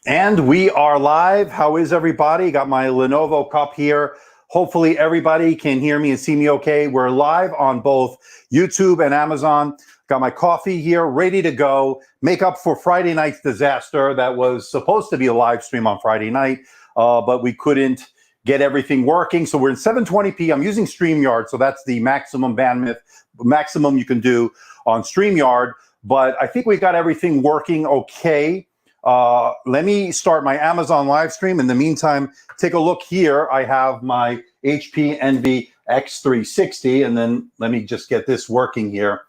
And we are live. How is everybody? Got my Lenovo cup here. Hopefully everybody can hear me and see me okay. We're live on both YouTube and Amazon. Got my coffee here, ready to go. Make up for Friday night's disaster. That was supposed to be a live stream on Friday night, but we couldn't get everything working. So we're in 720p. I'm using StreamYard, so that's the maximum bandwidth, maximum you can do on StreamYard. But I think we got everything working okay. Let me start my Amazon live stream. In the meantime, take a look here. I have my HP Envy X360, and then let me just get this working here.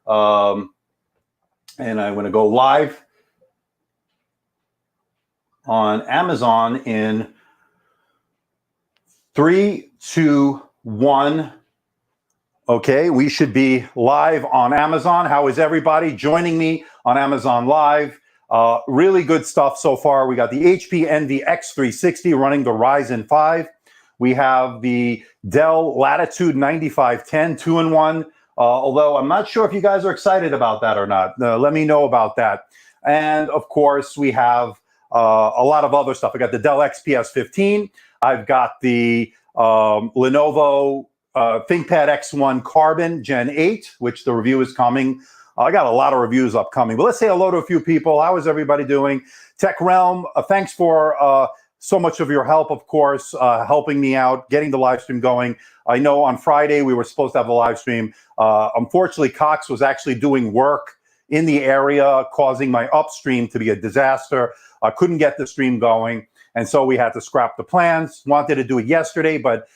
And I'm going to go live on Amazon in 3, 2, 1. Okay, we should be live on Amazon. How is everybody joining me on Amazon Live? Really good stuff so far. We got the HP Envy X360 running the Ryzen 5. We have the Dell Latitude 9510 2-in-1. Although I'm not sure if you guys are excited about that or not. Let me know about that. And of course, we have a lot of other stuff. I got the Dell XPS 15. I've got the Lenovo ThinkPad X1 Carbon Gen 8, which the review is coming. I got a lot of reviews upcoming, but let's say hello to a few people. How is everybody doing? Tech Realm, thanks for so much of your help, of course, helping me out, getting the live stream going. I know on Friday we were supposed to have a live stream. Unfortunately, Cox was actually doing work in the area, causing my upstream to be a disaster. I couldn't get the stream going, and so we had to scrap the plans. Wanted to do it yesterday, but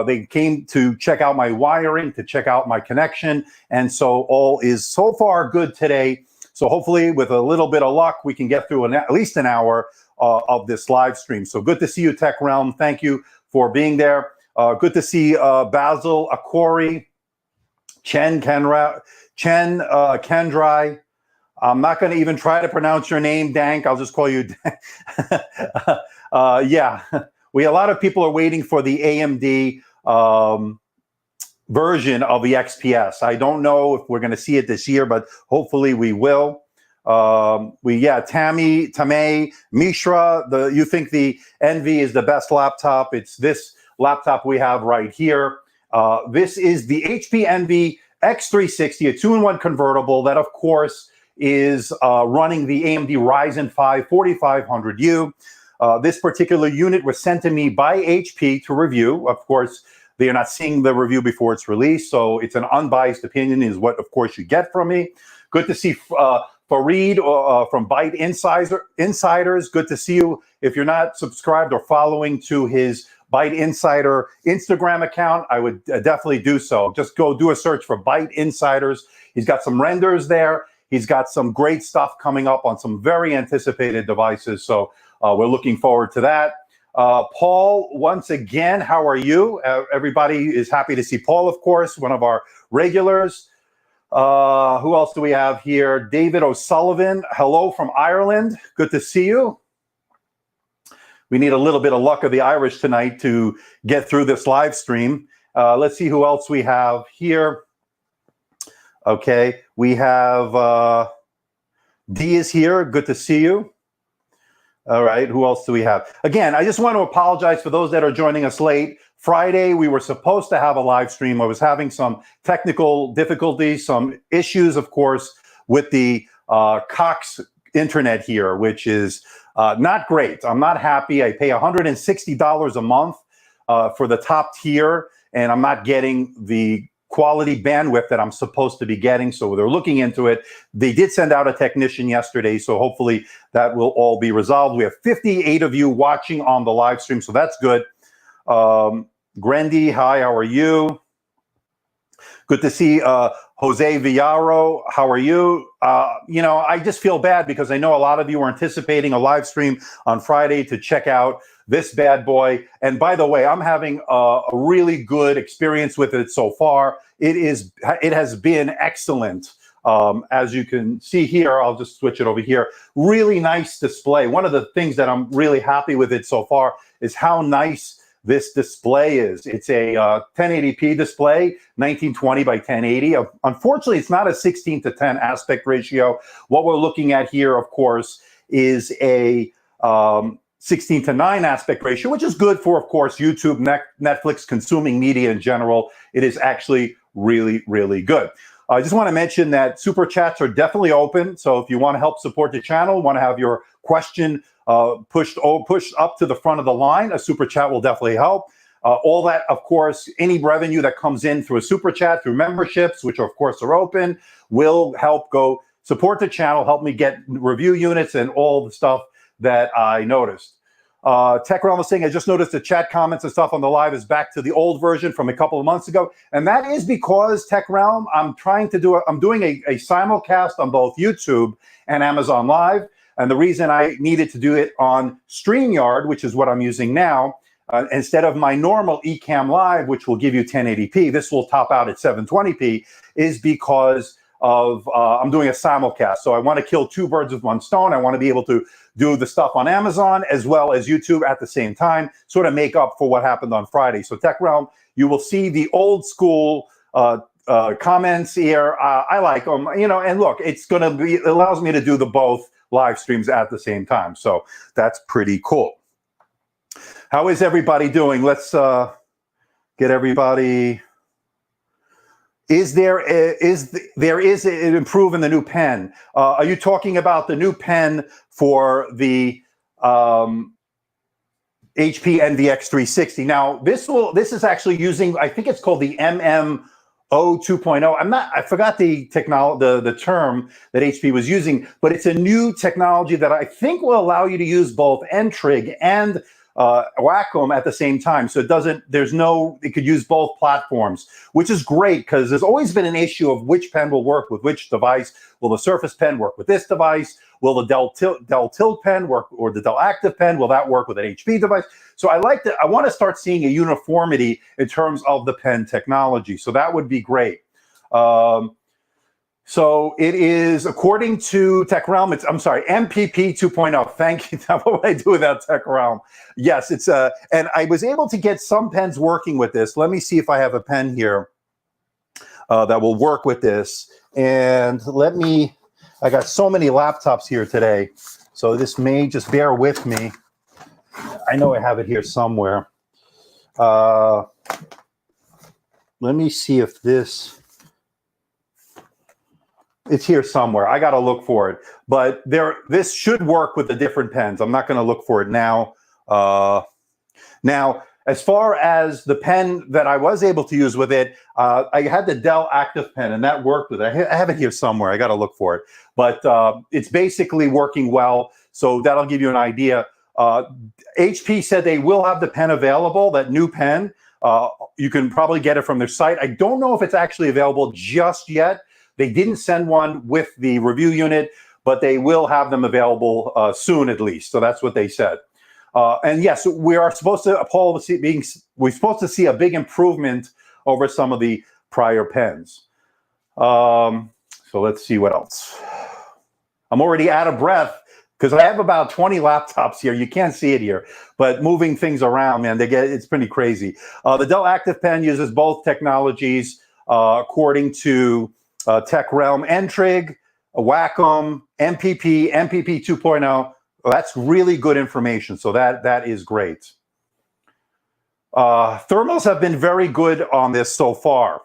they came to check out my wiring, to check out my connection. And so all is so far good today. So hopefully with a little bit of luck, we can get through at least an hour of this live stream. So good to see you, Tech Realm. Thank you for being there. Good to see Basil Akori, Chen Kendrai. I'm not going to even try to pronounce your name, Dank. I'll just call you Dank. Yeah. A lot of people are waiting for the AMD version of the XPS. I don't know if we're going to see it this year, but hopefully we will. Tamay, Mishra, you think the Envy is the best laptop? It's this laptop we have right here. This is the HP Envy X360, a 2-in-1 convertible that, of course, is running the AMD Ryzen 5 4500U. This particular unit was sent to me by HP to review. Of course, they are not seeing the review before it's released, so it's an unbiased opinion is what, of course, you get from me. Good to see Fareed from Byte Insiders. Good to see you. If you're not subscribed or following to his Byte Insider Instagram account, I would definitely do so. Just go do a search for Byte Insiders. He's got some renders there. He's got some great stuff coming up on some very anticipated devices, so we're looking forward to that. Paul, once again, how are you? Everybody is happy to see Paul, of course, one of our regulars. Who else do we have here? David O'Sullivan, hello from Ireland. Good to see you. We need a little bit of luck of the Irish tonight to get through this live stream. Let's see who else we have here. Okay, we have D is here. Good to see you. All right, who else do we have? Again, I just want to apologize for those that are joining us late. Friday, we were supposed to have a live stream. I was having some technical difficulties, some issues, of course, with the Cox internet here, which is not great. I'm not happy. I pay $160 a month for the top tier, and I'm not getting the quality bandwidth that I'm supposed to be getting. So they're looking into it. They did send out a technician yesterday, so hopefully that will all be resolved. We have 58 of you watching on the live stream, so that's good. Grandy, hi, how are you? Good to see Jose Villaro. How are you? You know, I just feel bad because I know a lot of you are anticipating a live stream on Friday to check out this bad boy. And by the way, I'm having a really good experience with it so far. It has been excellent. As you can see here, I'll just switch it over here. Really nice display. One of the things that I'm really happy with it so far is how nice this display is. It's a 1080p display, 1920 by 1080. Unfortunately, it's not a 16:10 aspect ratio. What we're looking at here, of course, is a 16:9 aspect ratio, which is good for, of course, YouTube, Netflix, consuming media in general. It is actually really, really good. I just want to mention that super chats are definitely open. So if you want to help support the channel, want to have your question pushed up to the front of the line, a super chat will definitely help. All that, of course, any revenue that comes in through a super chat, through memberships, which of course are open, will help go support the channel, help me get review units and all the stuff that I noticed. Tech Realm is saying, I just noticed the chat comments and stuff on the live is back to the old version from a couple of months ago. And that is because Tech Realm, I'm doing a simulcast on both YouTube and Amazon Live. And the reason I needed to do it on StreamYard, which is what I'm using now, instead of my normal Ecamm Live, which will give you 1080p, this will top out at 720p, is because of I'm doing a simulcast. So I want to kill two birds with one stone. I want to be able to do the stuff on Amazon as well as YouTube at the same time, sort of make up for what happened on Friday. So Tech Realm, you will see the old school comments here. I like them, and look, it allows me to do the both live streams at the same time. So that's pretty cool. How is everybody doing? Let's get everybody. There is an improve in the new pen? Are you talking about the new pen for the HP Envy X360? Now, this is actually using, I think it's called the MMO 2.0. I forgot the term that HP was using, but it's a new technology that I think will allow you to use both N-Trig and Wacom at the same time. So it could use both platforms, which is great because there's always been an issue of which pen will work with which device. Will the Surface Pen work with this device? Will the Dell Tilt Pen work, or the Dell Active Pen? Will that work with an HP device? So I want to start seeing a uniformity in terms of the pen technology. So that would be great. So it is, according to Tech Realm, MPP 2.0. Thank you. What would I do without Tech Realm? Yes, and I was able to get some pens working with this. Let me see if I have a pen here that will work with this. And I got so many laptops here today, so this may just bear with me. I know I have it here somewhere. Let me see if it's here somewhere. I got to look for it. But this should work with the different pens. I'm not going to look for it now. Now, as far as the pen that I was able to use with it, I had the Dell Active Pen, and that worked with it. I have it here somewhere. I got to look for it. But it's basically working well, so that'll give you an idea. HP said they will have the pen available, that new pen. You can probably get it from their site. I don't know if it's actually available just yet. They didn't send one with the review unit, but they will have them available soon at least. So that's what they said. And yes, we're supposed to see a big improvement over some of the prior pens. So let's see what else. I'm already out of breath because I have about 20 laptops here. You can't see it here, but moving things around, man, it's pretty crazy. The Dell Active Pen uses both technologies according to Tech Realm, N-Trig, Wacom, MPP 2.0. Well, that's really good information. So that is great. Thermals have been very good on this so far.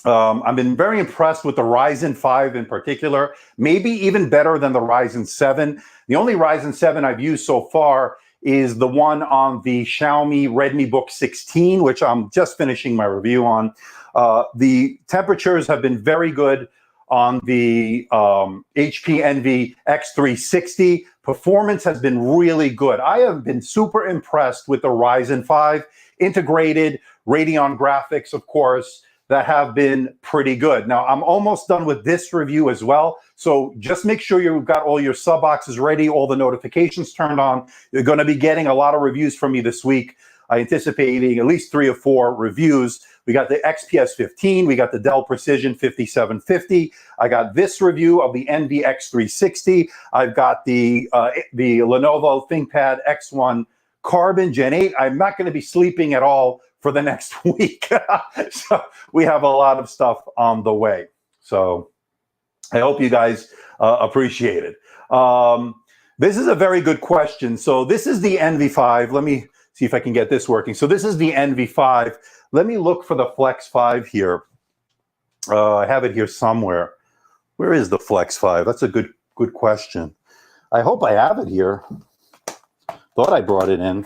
I've been very impressed with the Ryzen 5 in particular, maybe even better than the Ryzen 7. The only Ryzen 7 I've used so far is the one on the Xiaomi Redmi Book 16, which I'm just finishing my review on. The temperatures have been very good on the HP Envy X360. Performance has been really good. I have been super impressed with the Ryzen 5 integrated Radeon graphics, of course, that have been pretty good. Now, I'm almost done with this review as well. So just make sure you've got all your sub boxes ready, all the notifications turned on. You're going to be getting a lot of reviews from me this week. I'm anticipating at least 3 or 4 reviews. We got the XPS 15. We got the Dell Precision 5750. I got this review of the Envy X360. I've got the Lenovo ThinkPad X1 Carbon Gen 8. I'm not going to be sleeping at all for the next week. So we have a lot of stuff on the way. So I hope you guys appreciate it. This is a very good question. So this is the Envy 5. Let me see if I can get this working. So this is the Envy 5. Let me look for the Flex 5 here. I have it here somewhere. Where is the Flex 5? That's a good question. I hope I have it here. Thought I brought it in.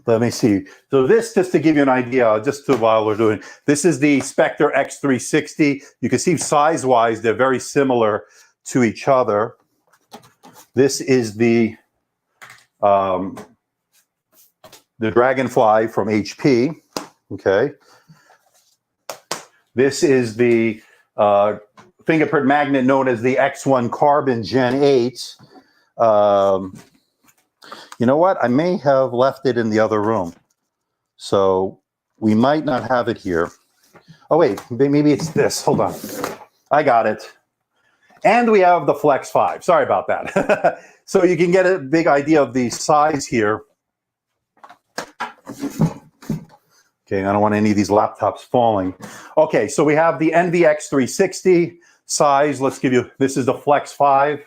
Let me see. So this, just to give you an idea, while we're doing, this is the Spectre X360. You can see size-wise, they're very similar to each other. This is the Dragonfly from HP. Okay. This is the fingerprint magnet known as the X1 Carbon Gen 8. You know what? I may have left it in the other room. So we might not have it here. Oh, wait, maybe it's this. Hold on. I got it. And we have the Flex 5. Sorry about that. So you can get a big idea of the size here. Okay, I don't want any of these laptops falling. Okay, so we have the Envy X360 size. Let's give you, this is the Flex 5.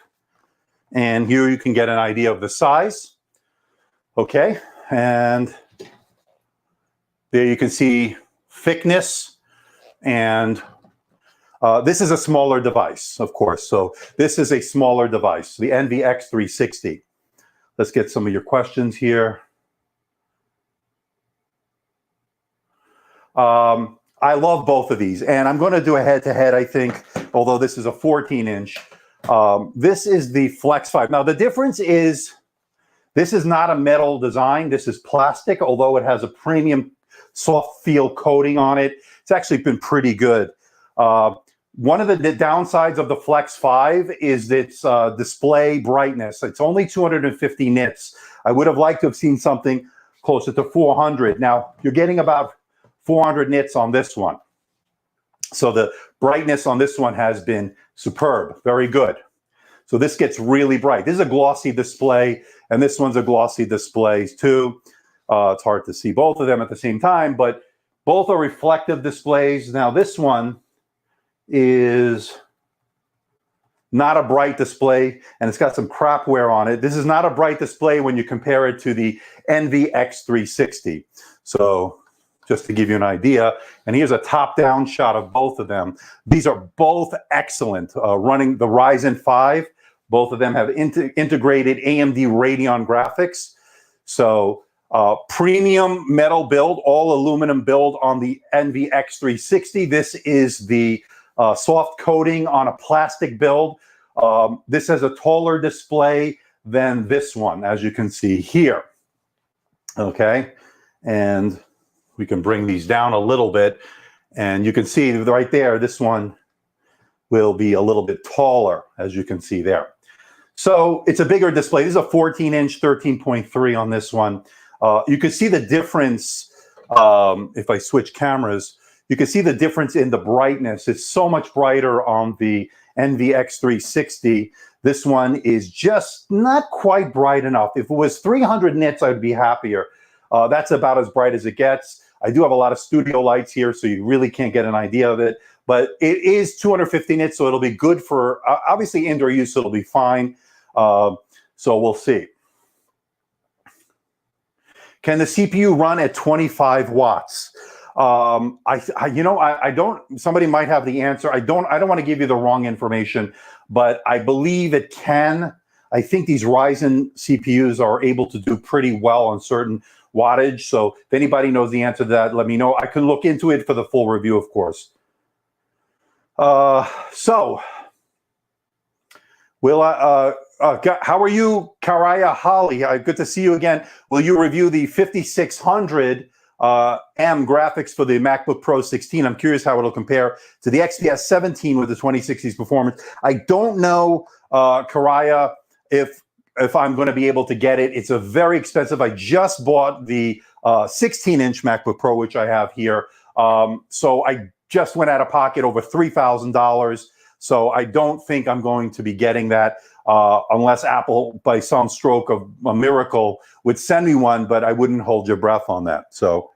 And here you can get an idea of the size. Okay, and there you can see thickness, and this is a smaller device, of course. So this is a smaller device, the Envy X360. Let's get some of your questions here. I love both of these, and I'm going to do a head-to-head, I think, although this is a 14-inch. This is the Flex 5. Now, the difference is this is not a metal design. This is plastic, although it has a premium soft feel coating on it. It's actually been pretty good. One of the downsides of the Flex 5 is its display brightness. It's only 250 nits. I would have liked to have seen something closer to 400. Now, you're getting about 400 nits on this one. So the brightness on this one has been superb, very good. So this gets really bright. This is a glossy display, and this one's a glossy display too. It's hard to see both of them at the same time, but both are reflective displays. Now this one is not a bright display, and it's got some crapware on it. This is not a bright display when you compare it to the Envy X360. So just to give you an idea, and here's a top-down shot of both of them. These are both excellent, running the Ryzen 5. Both of them have integrated AMD Radeon graphics. So premium metal build, all aluminum build on the Envy X360. This is the soft coating on a plastic build. This has a taller display than this one, as you can see here. Okay, and we can bring these down a little bit, and you can see right there, this one will be a little bit taller, as you can see there. So it's a bigger display. This is a 14-inch, 13.3 on this one. You can see the difference if I switch cameras. You can see the difference in the brightness. It's so much brighter on the Envy X360. This one is just not quite bright enough. If it was 300 nits, I'd be happier. That's about as bright as it gets. I do have a lot of studio lights here, so you really can't get an idea of it. But it is 250 nits, so it'll be good for, obviously, indoor use, so it'll be fine. So we'll see. Can the CPU run at 25 watts? I don't, somebody might have the answer. I don't want to give you the wrong information, but I believe it can. I think these Ryzen CPUs are able to do pretty well on certain wattage. So if anybody knows the answer to that, let me know. I can look into it for the full review, of course. So will how are you, Karaya Holly? Good to see you again. Will you review the 5600 M graphics for the MacBook Pro 16? I'm curious how it'll compare to the XPS 17 with the 2060s performance. I don't know, Karaya, if I'm going to be able to get it. It's a very expensive. I just bought the 16-inch MacBook Pro, which I have here. So I just went out of pocket over $3,000. So I don't think I'm going to be getting that unless Apple, by some stroke of a miracle, would send me one, but I wouldn't hold your breath on that. So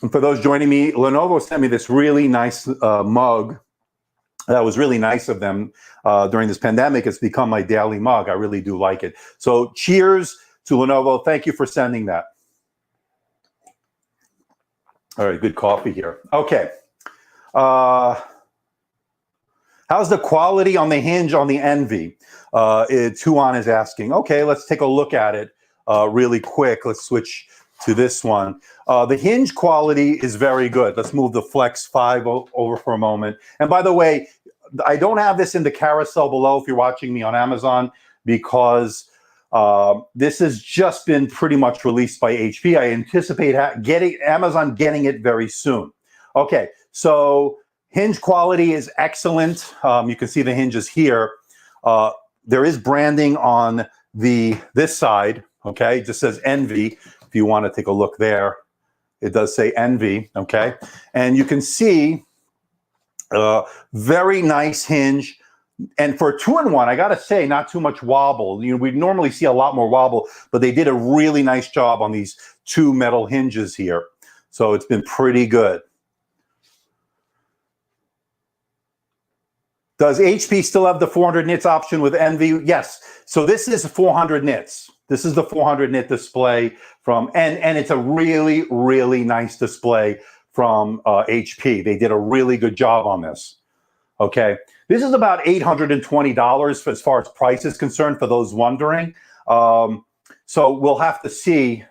and for those joining me, Lenovo sent me this really nice mug. That was really nice of them during this pandemic. It's become my daily mug. I really do like it. So cheers to Lenovo. Thank you for sending that. All right, good coffee here. Okay. How's the quality on the hinge on the Envy? Tuan is asking. Okay, let's take a look at it really quick. Let's switch to this one. The hinge quality is very good. Let's move the Flex 5 over for a moment. And by the way, I don't have this in the carousel below if you're watching me on Amazon, because this has just been pretty much released by HP. I anticipate Amazon getting it very soon. Okay, so hinge quality is excellent. You can see the hinges here. There is branding on this side. Okay, it just says Envy. If you want to take a look there, it does say Envy. Okay, and you can see very nice hinge. And for a 2-in-1, I got to say, not too much wobble. You know, we normally see a lot more wobble, but they did a really nice job on these two metal hinges here. So it's been pretty good. Does HP still have the 400 nits option with Envy? Yes. So this is 400 nits. This is the 400 nit display from, and it's a really, really nice display from HP. They did a really good job on this. Okay. This is about $820 as far as price is concerned, for those wondering. So we'll have to see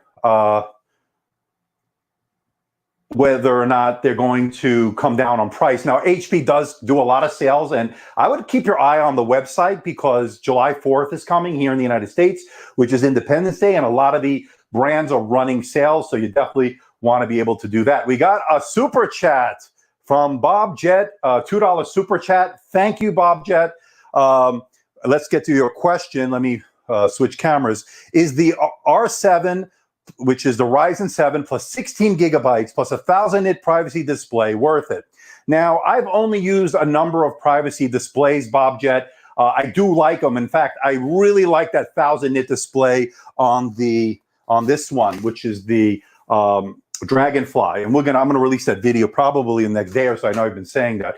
whether or not they're going to come down on price. Now, HP does do a lot of sales, and I would keep your eye on the website, because July 4th is coming here in the United States, which is Independence Day, and a lot of the brands are running sales, so you definitely want to be able to do that. We got a super chat from Bob Jet, $2 super chat. Thank you, Bob Jet. Let's get to your question. Let me switch cameras. Is the R7, which is the Ryzen 7 plus 16 gigabytes plus 1,000 nit privacy display, worth it? Now, I've only used a number of privacy displays, Bob Jet. I do like them. In fact, I really like that 1,000 nit display on this one, which is the Dragonfly, and I'm gonna release that video probably in the next day or so. I know I've been saying that.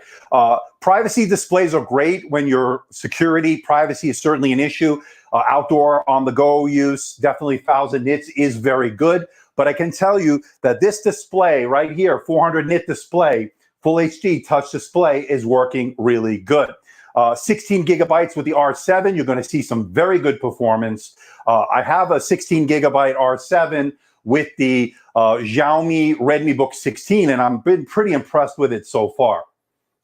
Privacy displays are great when your security privacy is certainly an issue. Outdoor on the go use, definitely 1,000 nits is very good. But I can tell you that this display right here, 400 nit display, full HD touch display, is working really good. 16 gigabytes with the R7, you're going to see some very good performance. I have a 16 gigabyte R7 with the Xiaomi Redmi Book 16, and I've been pretty impressed with it so far.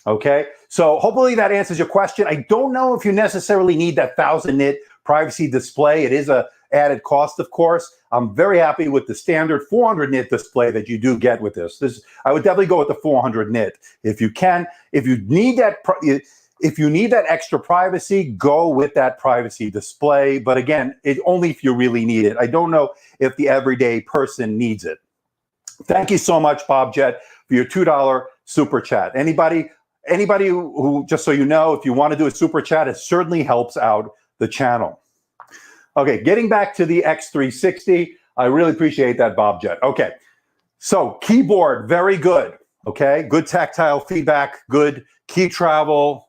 Okay, so hopefully that answers your question. I don't know if you necessarily need that 1,000 nit privacy display. It is a added cost, of course. I'm very happy with the standard 400 nit display that you do get with this. I would definitely go with the 400 nit if you can. If you need that extra privacy, go with that privacy display. But again, only if you really need it. I don't know if the everyday person needs it. Thank you so much, Bob Jet, for your $2 super chat. Anybody who, just so you know, if you want to do a super chat, it certainly helps out the channel. Okay, getting back to the X360, I really appreciate that, Bob Jet. Okay, so keyboard, very good. Okay, good tactile feedback, good key travel.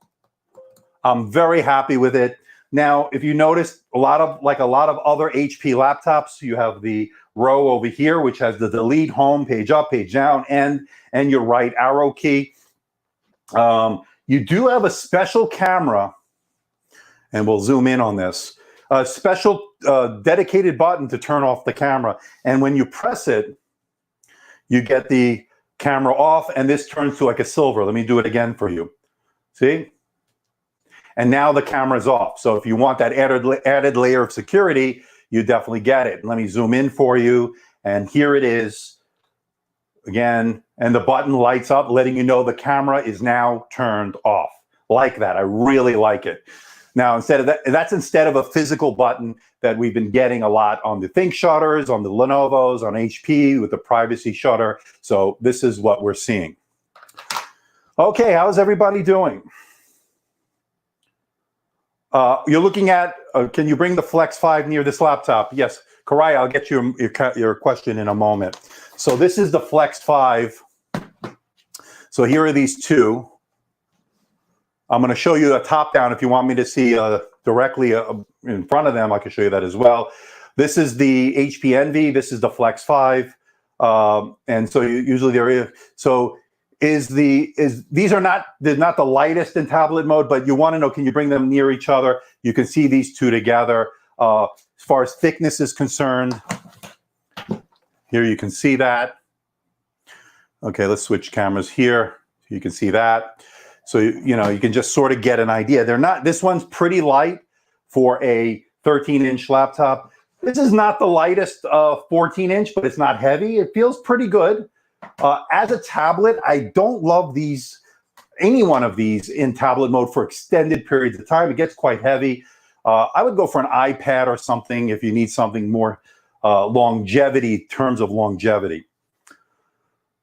I'm very happy with it. Now, if you notice, like a lot of other HP laptops, you have the row over here, which has the delete, home, page up, page down, and your right arrow key. You do have a special camera, and we'll zoom in on this. A special dedicated button to turn off the camera. And when you press it, you get the camera off, and this turns to like a silver. Let me do it again for you. See? And now the camera's off. So if you want that added layer of security, you definitely get it. Let me zoom in for you. And here it is again. And the button lights up, letting you know the camera is now turned off. Like that. I really like it. Now, instead of that's instead of a physical button that we've been getting a lot on the Think shutters, on the Lenovos, on HP with the privacy shutter. So this is what we're seeing. Okay, how's everybody doing? You're looking at, can you bring the Flex 5 near this laptop? Yes, Karai, I'll get you your question in a moment. So this is the Flex 5. So here are these two. I'm going to show you a top down. If you want me to see directly in front of them, I can show you that as well. This is the HP Envy. This is the Flex 5. And so usually there is, so these are not, they're not the lightest in tablet mode, but you want to know, can you bring them near each other? You can see these two together. As far as thickness is concerned, here you can see that. Okay, let's switch cameras here. You can see that. So, you know, you can just sort of get an idea. They're not, this one's pretty light for a 13-inch laptop. This is not the lightest 14-inch, but it's not heavy. It feels pretty good. As a tablet, I don't love these, any one of these in tablet mode for extended periods of time. It gets quite heavy. I would go for an iPad or something if you need something more longevity, terms of longevity.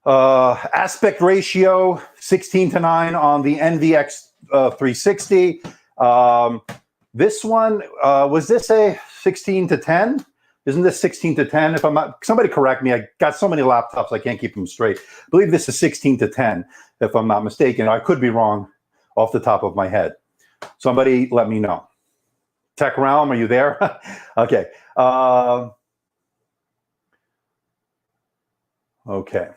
Aspect ratio 16:9 on the Envy X360. This one, was this a 16:10? Isn't this 16:10? If I'm not, somebody correct me. I got so many laptops I can't keep them straight. I believe this is 16:10, if I'm not mistaken. I could be wrong off the top of my head. Somebody let me know. Tech Realm, are you there? Okay. Okay.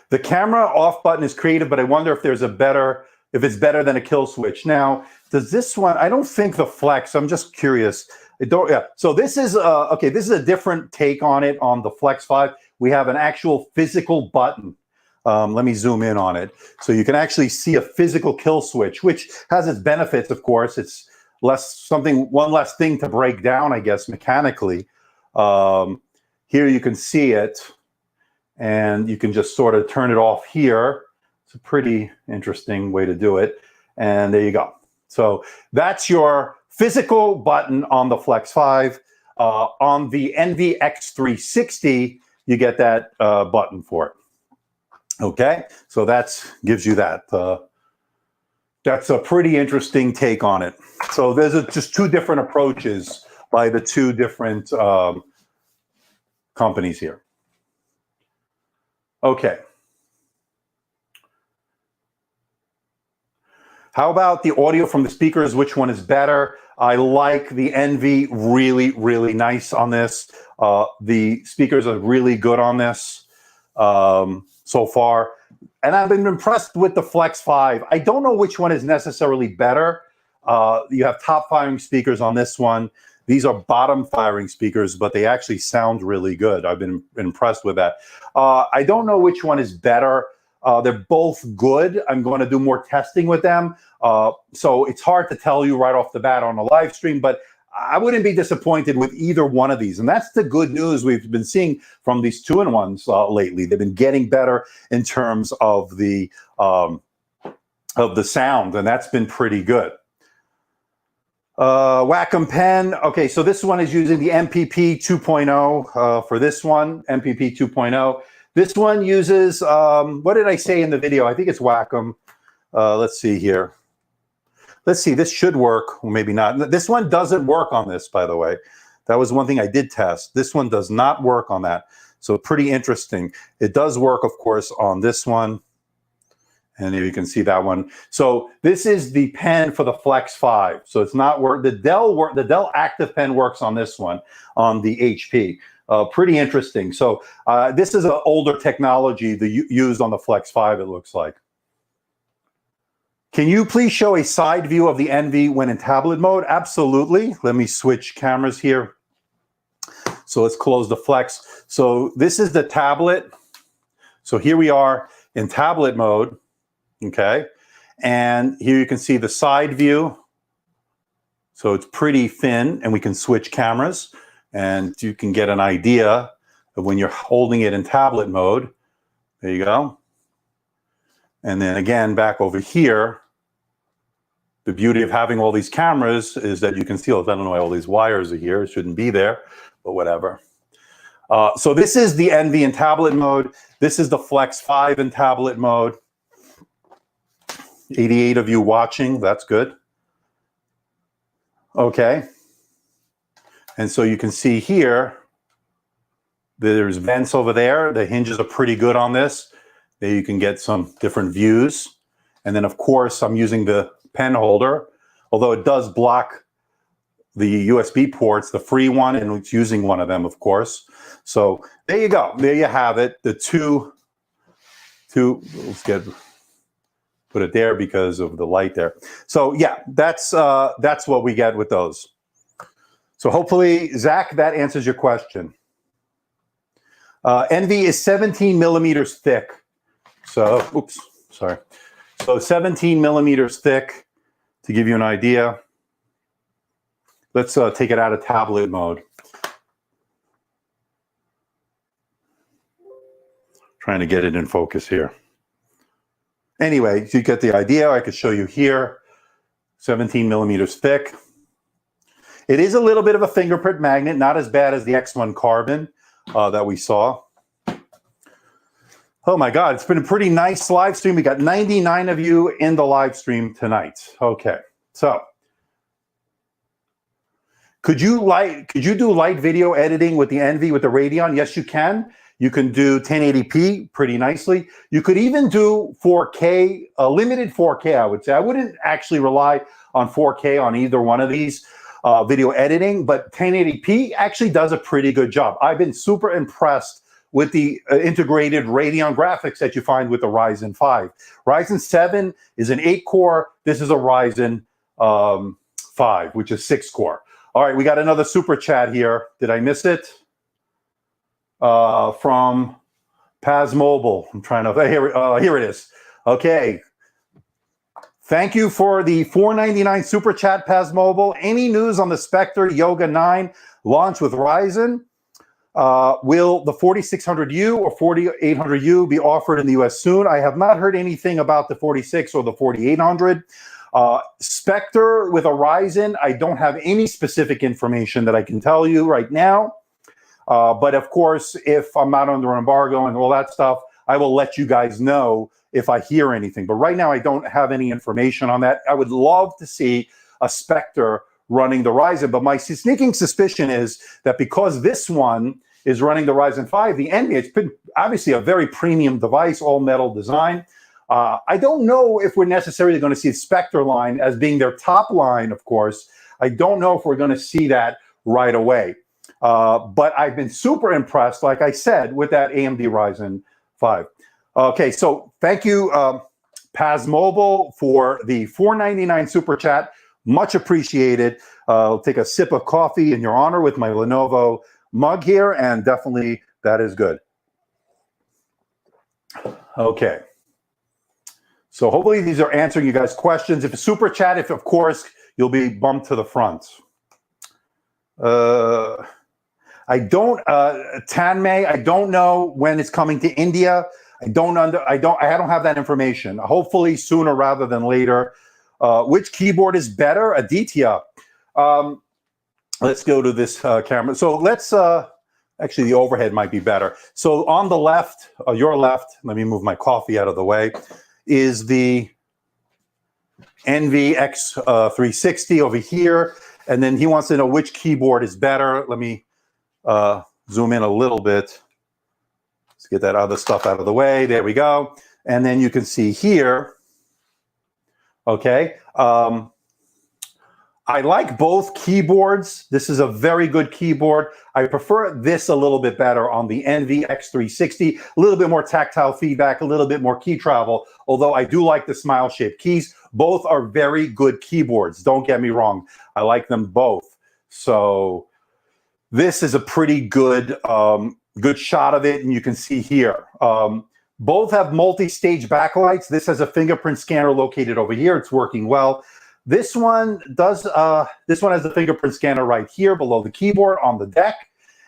The camera off button is creative, but I wonder if there's a better, if it's better than a kill switch. Now, does this one, I don't think the Flex, I'm just curious. Yeah. So this is, okay, this is a different take on it on the Flex 5. We have an actual physical button. Let me zoom in on it. So you can actually see a physical kill switch, which has its benefits, of course. It's one less thing to break down, I guess, mechanically. Here you can see it. And you can just sort of turn it off here. It's a pretty interesting way to do it. And there you go. So that's your physical button on the Flex 5. On the Envy X360, you get that button for it. Okay, so that gives you that. That's a pretty interesting take on it. So there's just two different approaches by the two different companies here. Okay. How about the audio from the speakers? Which one is better? I like the Envy, really, really nice on this. The speakers are really good on this so far. And I've been impressed with the Flex 5. I don't know which one is necessarily better. You have top firing speakers on this one. These are bottom firing speakers, but they actually sound really good. I've been impressed with that. I don't know which one is better. They're both good. I'm going to do more testing with them. So it's hard to tell you right off the bat on a live stream, but I wouldn't be disappointed with either one of these. And that's the good news we've been seeing from these two-in-ones lately. They've been getting better in terms of the sound, and that's been pretty good. Wacom Pen. Okay, so this one is using the MPP 2.0 for this one, MPP 2.0. This one uses, what did I say in the video? I think it's Wacom. Let's see here. Let's see, this should work, well, maybe not. This one doesn't work on this, by the way. That was one thing I did test. This one does not work on that. So pretty interesting. It does work, of course, on this one. And here you can see that one. So this is the pen for the Flex 5. So it's not work. The Dell Active Pen works on this one, on the HP. Pretty interesting. So this is an older technology used on the Flex 5, it looks like. Can you please show a side view of the Envy when in tablet mode? Absolutely. Let me switch cameras here. So let's close the Flex. So this is the tablet. So here we are in tablet mode. Okay, and here you can see the side view. So it's pretty thin, and we can switch cameras, and you can get an idea of when you're holding it in tablet mode. There you go. And then again, back over here, the beauty of having all these cameras is that you can see, I don't know why all these wires are here. It shouldn't be there, but whatever. So this is the Envy in tablet mode. This is the Flex 5 in tablet mode. 88 of you watching, that's good. Okay. And so you can see here, there's vents over there. The hinges are pretty good on this. There you can get some different views. And then of course, I'm using the pen holder, although it does block the USB ports, the free one, and it's using one of them, of course. So there you go. There you have it. The two. Let's put it there because of the light there. So yeah, that's what we get with those. So hopefully, Zach, that answers your question. Envy is 17 millimeters thick. So, oops, sorry. So 17 millimeters thick, to give you an idea. Let's take it out of tablet mode. Trying to get it in focus here. Anyway, you get the idea. I could show you here. 17 millimeters thick. It is a little bit of a fingerprint magnet, not as bad as the X1 Carbon that we saw. Oh my God, it's been a pretty nice live stream. We got 99 of you in the live stream tonight. Okay, so could you do light video editing with the Envy with the Radeon? Yes, you can. You can do 1080p pretty nicely. You could even do 4K, limited 4K, I would say. I wouldn't actually rely on 4K on either one of these video editing, but 1080p actually does a pretty good job. I've been super impressed with the integrated Radeon graphics that you find with the Ryzen 5. Ryzen 7 is an 8-core. This is a Ryzen 5, which is 6-core. All right, we got another super chat here. Did I miss it? From Paz Mobile. I'm trying to, here it is. Okay. Thank you for the $4.99 super chat, Paz Mobile. Any news on the Spectre Yoga 9 launch with Ryzen? Will the 4600U or 4800U be offered in the US soon? I have not heard anything about the 46 or the 4800. Spectre with a Ryzen, I don't have any specific information that I can tell you right now. But of course, if I'm not under embargo and all that stuff, I will let you guys know if I hear anything. But right now, I don't have any information on that. I would love to see a Spectre running the Ryzen, but my sneaking suspicion is that because this one is running the Ryzen 5, the Envy, it's been obviously a very premium device, all metal design. I don't know if we're necessarily going to see the Spectre line as being their top line, of course. I don't know if we're going to see that right away. But I've been super impressed, like I said, with that AMD Ryzen 5. Okay, so thank you, Paz Mobile, for the $4.99 super chat. Much appreciated. I'll take a sip of coffee in your honor with my Lenovo mug here, and definitely that is good. Okay. So hopefully these are answering you guys' questions. If a super chat, if of course, you'll be bumped to the front. I don't, Tanmay, I don't know when it's coming to India. I don't have that information. Hopefully sooner rather than later. Which keyboard is better? Aditya. Let's go to this camera. So let's, actually the overhead might be better. So on the left, your left, let me move my coffee out of the way, is the Envy X360 over here. And then he wants to know which keyboard is better. Let me zoom in a little bit. Let's get that other stuff out of the way. There we go. And then you can see here, okay, I like both keyboards. This is a very good keyboard. I prefer this a little bit better on the Envy X360. A little bit more tactile feedback, a little bit more key travel, although I do like the smile-shaped keys. Both are very good keyboards. Don't get me wrong. I like them both. So this is a pretty good, good shot of it, and you can see here. Both have multi-stage backlights. This has a fingerprint scanner located over here. It's working well. This one does. This one has the fingerprint scanner right here below the keyboard on the deck,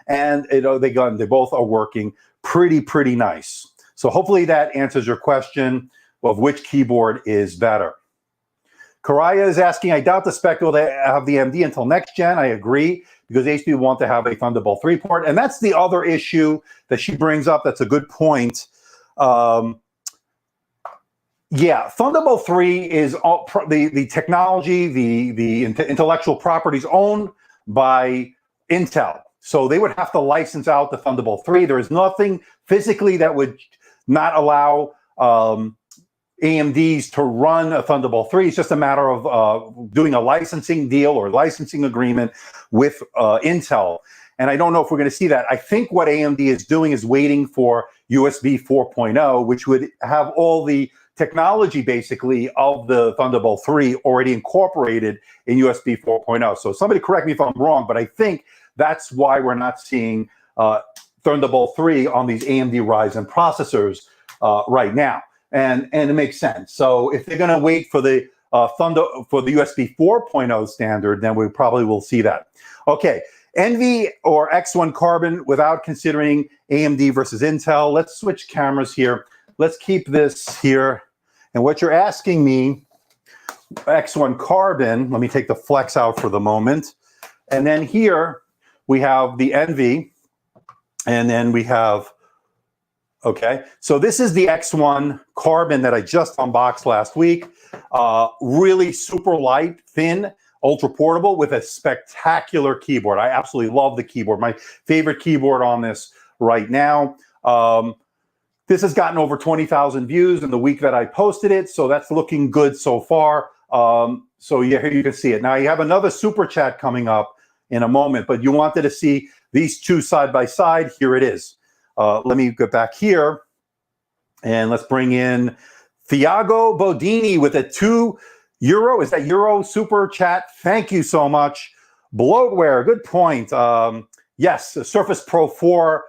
and they both are working pretty nice. So hopefully that answers your question of which keyboard is better. Karaya is asking, I doubt the Spectre will have the AMD until next gen. I agree, because HP will want to have a Thunderbolt 3 port, and that's the other issue that she brings up. That's a good point. Yeah, Thunderbolt 3 is all the technology, the intellectual properties owned by Intel. So they would have to license out the Thunderbolt 3. There is nothing physically that would not allow AMDs to run a Thunderbolt 3. It's just a matter of doing a licensing deal or licensing agreement with Intel. And I don't know if we're going to see that. I think what AMD is doing is waiting for USB 4.0, which would have all the technology basically of the Thunderbolt 3 already incorporated in USB 4.0. So somebody correct me if I'm wrong, but I think that's why we're not seeing Thunderbolt 3 on these AMD Ryzen processors right now. And it makes sense. So if they're going to wait for the USB 4.0 standard, then we probably will see that. Okay, Envy or X1 Carbon without considering AMD versus Intel. Let's switch cameras here. Let's keep this here. And what you're asking me, X1 Carbon, let me take the flex out for the moment. And then here we have the Envy. And then we have, okay, so this is the X1 Carbon that I just unboxed last week. Really super light, thin, ultra portable with a spectacular keyboard. I absolutely love the keyboard. My favorite keyboard on this right now. This has gotten over 20,000 views in the week that I posted it, so that's looking good so far. So yeah, here you can see it. Now you have another super chat coming up in a moment, but you wanted to see these two side by side. Here it is. Let me get back here and let's bring in Thiago Bodini with a €2. Is that Euro super chat? Thank you so much. Bloatware, good point. Yes, the Surface Pro 4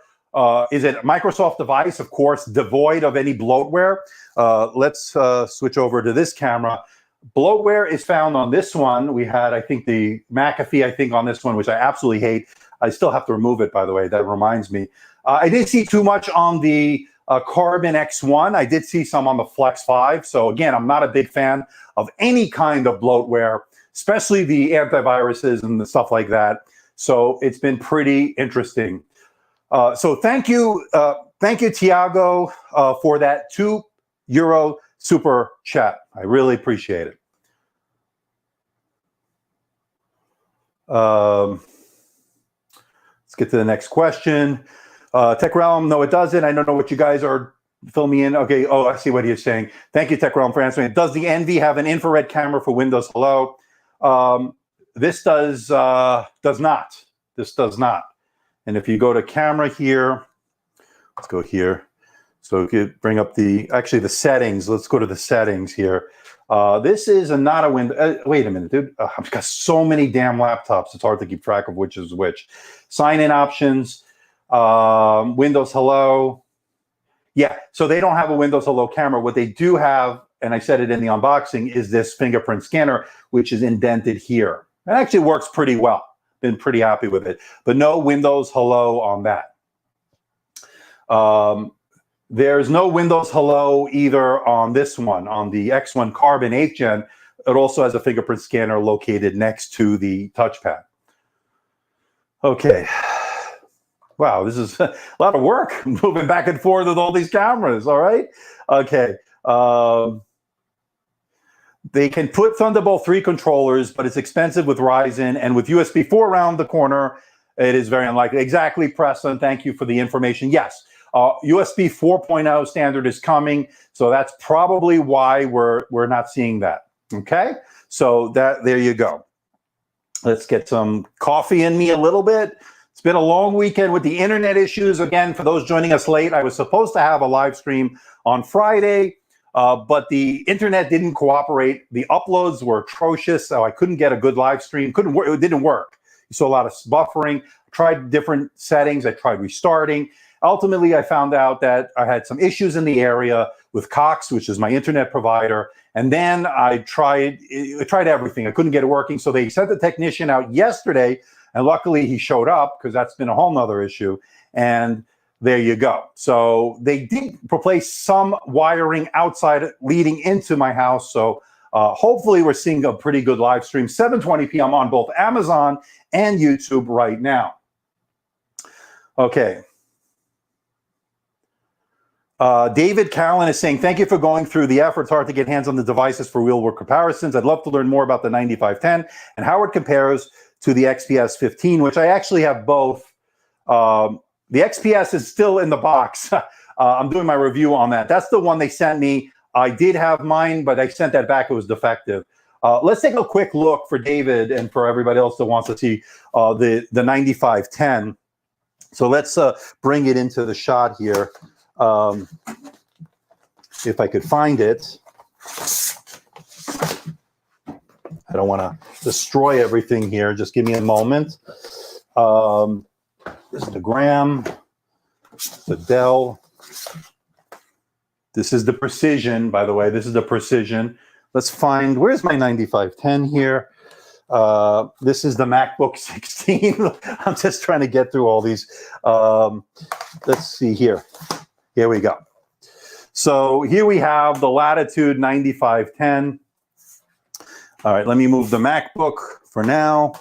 is a Microsoft device, of course, devoid of any bloatware. Let's switch over to this camera. Bloatware is found on this one. We had, I think, the McAfee, I think, on this one, which I absolutely hate. I still have to remove it, by the way. That reminds me. I didn't see too much on the Carbon X1. I did see some on the Flex 5. So again, I'm not a big fan of any kind of bloatware, especially the antiviruses and the stuff like that. So it's been pretty interesting. So thank you, Tiago, for that €2 super chat. I really appreciate it. Let's get to the next question. Tech Realm, no, it doesn't. I don't know what you guys are filming in. Okay, oh, I see what he's saying. Thank you, Tech Realm, for answering. Does the Envy have an infrared camera for Windows Hello? This does not. This does not. And if you go to camera here, let's go here. So if you bring up the settings, let's go to the settings here. This is not a window. Wait a minute, dude. I've got so many damn laptops. It's hard to keep track of which is which. Sign-in options, Windows Hello. Yeah, so they don't have a Windows Hello camera. What they do have, and I said it in the unboxing, is this fingerprint scanner, which is indented here. It actually works pretty well. Been pretty happy with it. But no Windows Hello on that. There's no Windows Hello either on this one, on the X1 Carbon 8th Gen. It also has a fingerprint scanner located next to the touchpad. Okay. Wow, this is a lot of work, moving back and forth with all these cameras, all right? Okay. They can put Thunderbolt 3 controllers, but it's expensive with Ryzen, and with USB 4 around the corner, it is very unlikely. Exactly, Preston, thank you for the information. Yes, USB 4.0 standard is coming, so that's probably why we're not seeing that, okay? So there you go. Let's get some coffee in me a little bit. It's been a long weekend with the internet issues. Again, for those joining us late, I was supposed to have a live stream on Friday, but the internet didn't cooperate. The uploads were atrocious, so I couldn't get a good live stream. It didn't work. You saw a lot of buffering. I tried different settings. I tried restarting. Ultimately, I found out that I had some issues in the area with Cox, which is my internet provider. And then I tried everything. I couldn't get it working. So they sent the technician out yesterday, and luckily he showed up, because that's been a whole nother issue. And there you go. So they did replace some wiring outside leading into my house. So hopefully we're seeing a pretty good live stream. 720p, I'm on both Amazon and YouTube right now. Okay. David Callan is saying, thank you for going through the effort. It's hard to get hands on the devices for real-world comparisons. I'd love to learn more about the 9510 and how it compares to the XPS 15, which I actually have both. The XPS is still in the box. I'm doing my review on that. That's the one they sent me I did have mine, but I sent that back. It was defective. Let's take a quick look for David and for everybody else that wants to see the 9510. So let's bring it into the shot here. If I could find it. I don't want to destroy everything here. Just give me a moment. This is the Gram, the Dell. This is the Precision, by the way. This is the Precision. Let's find, where's my 9510 here? This is the MacBook 16. I'm just trying to get through all these. Let's see here. Here we go. So here we have the Latitude 9510. All right, let me move the MacBook for now.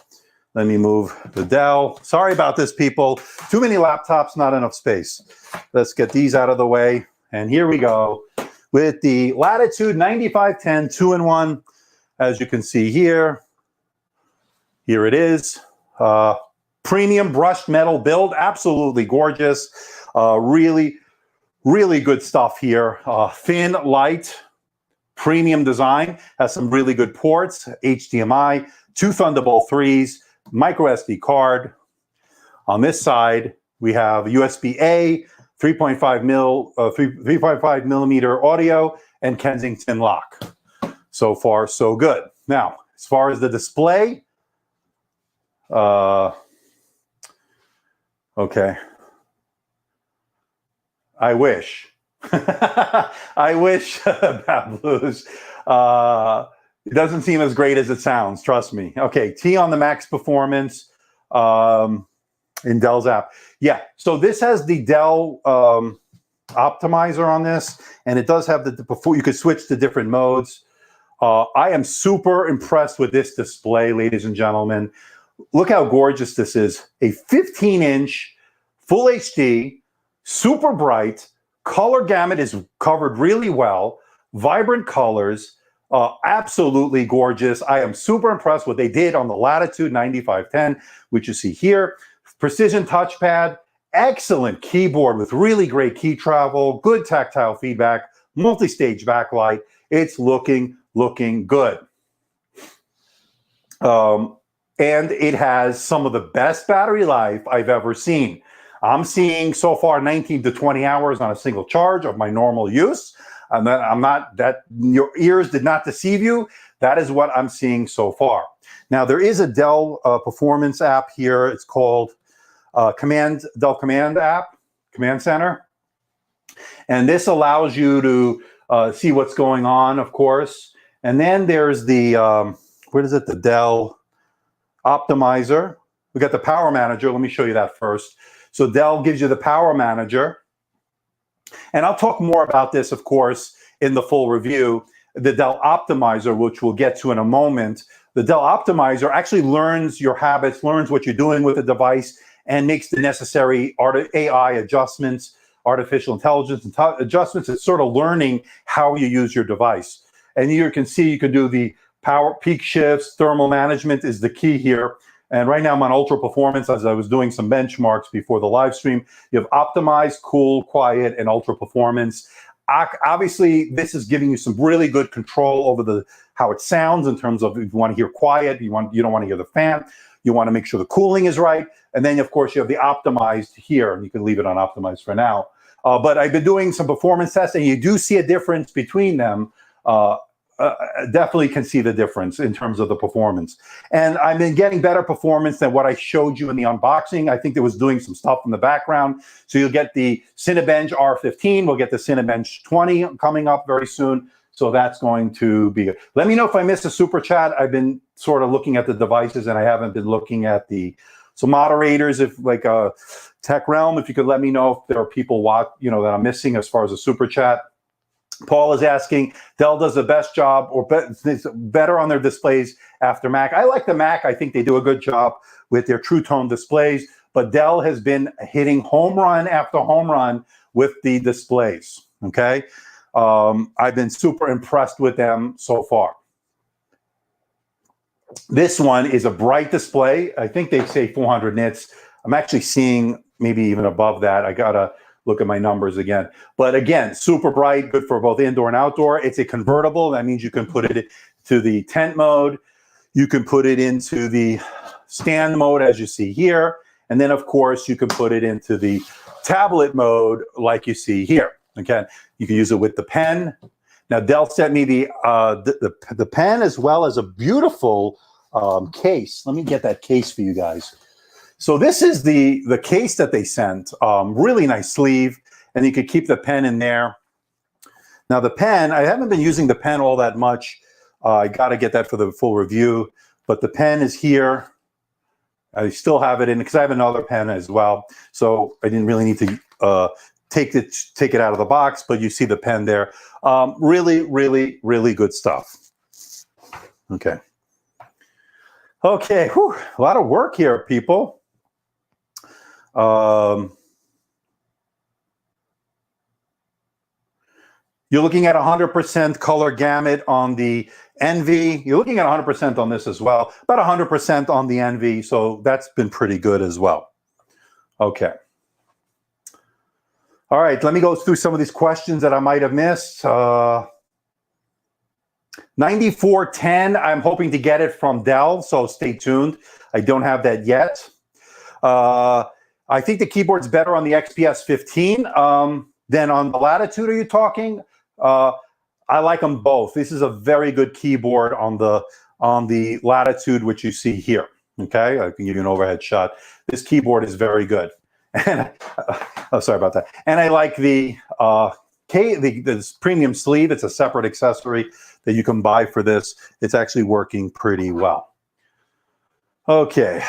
Let me move the Dell. Sorry about this, people. Too many laptops, not enough space. Let's get these out of the way. And here we go with the Latitude 9510 2-in-1. As you can see here, here it is. Premium brushed metal build, absolutely gorgeous. Really, really good stuff here. Thin, light, premium design. Has some really good ports, HDMI, 2 Thunderbolt 3s, micro SD card. On this side, we have USB-A, 3.5 millimeter audio, and Kensington lock. So far, so good. Now, as far as the display, okay. I wish. I wish, Bad Blues. It doesn't seem as great as it sounds, trust me. Okay, T on the max performance in Dell's app. Yeah, so this has the Dell optimizer on this, and it does have before you could switch to different modes. I am super impressed with this display, ladies and gentlemen. Look how gorgeous this is. A 15-inch full HD, super bright, color gamut is covered really well, vibrant colors, absolutely gorgeous. I am super impressed what they did on the Latitude 9510, which you see here. Precision touchpad, excellent keyboard with really great key travel, good tactile feedback, multi-stage backlight. It's looking good. And it has some of the best battery life I've ever seen. I'm seeing so far 19 to 20 hours on a single charge of my normal use. I'm not that your ears did not deceive you. That is what I'm seeing so far. Now there is a Dell performance app here. It's called Dell Command app, Command Center. And this allows you to see what's going on, of course. And then there's the, what is it? The Dell Optimizer. We got the Power Manager. Let me show you that first. So Dell gives you the Power Manager. And I'll talk more about this, of course, in the full review. The Dell Optimizer, which we'll get to in a moment. The Dell Optimizer actually learns your habits, learns what you're doing with the device, and makes the necessary AI adjustments, artificial intelligence adjustments. It's sort of learning how you use your device. And you can see you can do the power peak shifts, thermal management is the key here. And right now I'm on ultra performance as I was doing some benchmarks before the live stream. You have optimized, cool, quiet, and ultra performance. Obviously, this is giving you some really good control over how it sounds in terms of if you want to hear quiet, you don't want to hear the fan, you want to make sure the cooling is right. And then, of course, you have the optimized here, and you can leave it on optimized for now. But I've been doing some performance tests, and you do see a difference between them. Definitely can see the difference in terms of the performance. And I've been getting better performance than what I showed you in the unboxing. I think it was doing some stuff in the background. So you'll get the Cinebench R15. We'll get the Cinebench 20 coming up very soon. So that's going to be good. Let me know if I missed a super chat. I've been sort of looking at the devices and I haven't been looking at so moderators, if like Tech Realm, if you could let me know if there are people that I'm missing as far as a super chat. Paul is asking, Dell does the best job or better on their displays after Mac. I like the Mac. I think they do a good job with their True Tone displays, but Dell has been hitting home run after home run with the displays, okay? I've been super impressed with them so far. This one is a bright display. I think they say 400 nits. I'm actually seeing maybe even above that. I got to look at my numbers again. But again, super bright, good for both indoor and outdoor. It's a convertible. That means you can put it to the tent mode. You can put it into the stand mode, as you see here. And then, of course, you can put it into the tablet mode like you see here. Okay, you can use it with the pen. Now, Dell sent me the pen as well as a beautiful case. Let me get that case for you guys. So this is the case that they sent. Really nice sleeve, and you could keep the pen in there. Now, the pen, I haven't been using the pen all that much. I got to get that for the full review. But the pen is here. I still have it in because I have another pen as well. So I didn't really need to take it out of the box, but you see the pen there. Really, really, really good stuff. Okay. Okay, whew, a lot of work here, people. You're looking at 100% color gamut on the Envy. You're looking at 100% on this as well. About 100% on the Envy, so that's been pretty good as well. Okay. All right, let me go through some of these questions that I might have missed. 9410, I'm hoping to get it from Dell, so stay tuned. I don't have that yet. I think the keyboard's better on the XPS 15 than on the Latitude. Are you talking? I like them both. This is a very good keyboard on the Latitude, which you see here. Okay, I can give you an overhead shot. This keyboard is very good. And oh, sorry about that. And I like the this premium sleeve. It's a separate accessory that you can buy for this. It's actually working pretty well. Okay,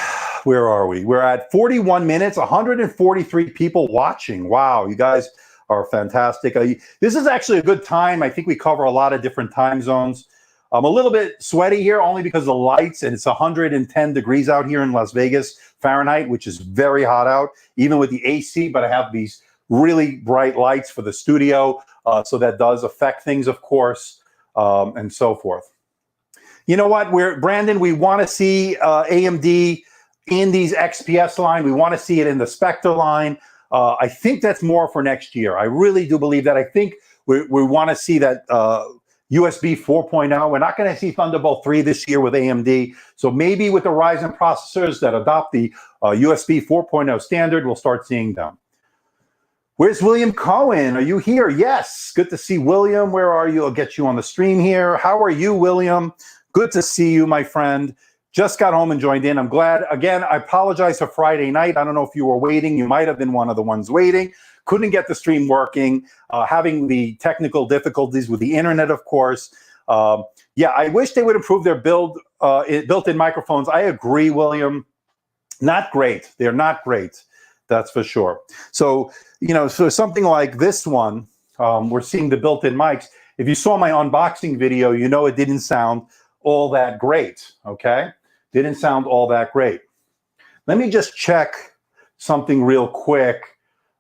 where are we? We're at 41 minutes, 143 people watching. Wow, you guys are fantastic. This is actually a good time. I think we cover a lot of different time zones. I'm a little bit sweaty here only because of the lights, and it's 110 degrees out here in Las Vegas, Fahrenheit, which is very hot out, even with the AC, but I have these really bright lights for the studio, so that does affect things, of course, and so forth. You know what, Brandon, we want to see AMD in these XPS line. We want to see it in the Spectre line. I think that's more for next year. I really do believe that. I think we want to see that USB 4.0. We're not going to see Thunderbolt 3 this year with AMD. So maybe with the Ryzen processors that adopt the USB 4.0 standard, we'll start seeing them. Where's William Cohen? Are you here? Yes. Good to see William. Where are you? I'll get you on the stream here. How are you, William? Good to see you, my friend. Just got home and joined in. I'm glad. Again, I apologize for Friday night. I don't know if you were waiting. You might have been one of the ones waiting. Couldn't get the stream working. Having the technical difficulties with the internet, of course. Yeah, I wish they would improve their built-in microphones. I agree, William. Not great. They're not great. That's for sure. So, you know, so something like this one, we're seeing the built-in mics. If you saw my unboxing video, you know it didn't sound all that great, okay? Didn't sound all that great. Let me just check something real quick.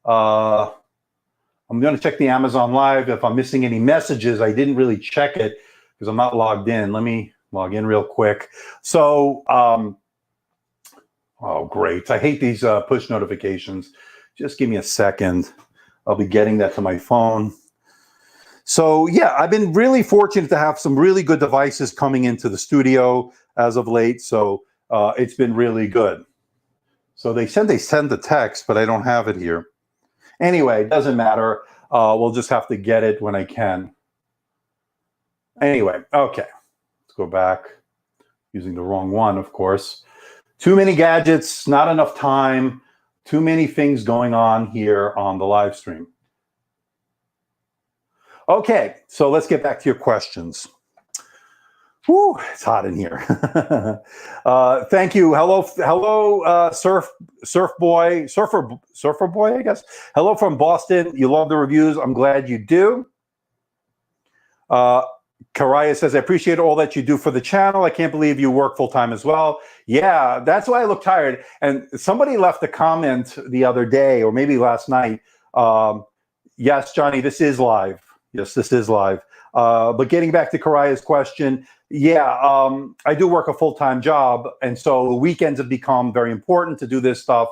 I'm going to check the Amazon Live. If I'm missing any messages, I didn't really check it because I'm not logged in. Let me log in real quick. So, oh, great. I hate these push notifications. Just give me a second. I'll be getting that to my phone. So, yeah, I've been really fortunate to have some really good devices coming into the studio as of late. So it's been really good. So they send the text, but I don't have it here. Anyway, it doesn't matter. We'll just have to get it when I can. Anyway, okay. Let's go back. Using the wrong one, of course. Too many gadgets, not enough time. Too many things going on here on the live stream. Okay, so let's get back to your questions. Whew, it's hot in here. Thank you. Hello, surfer boy, I guess. Hello from Boston. You love the reviews. I'm glad you do. Karaya says, I appreciate all that you do for the channel. I can't believe you work full time as well. Yeah, that's why I look tired. And somebody left a comment the other day, or maybe last night. Yes, Johnny, this is live. Yes, this is live. But getting back to Karaya's question, yeah, I do work a full-time job, and so weekends have become very important to do this stuff.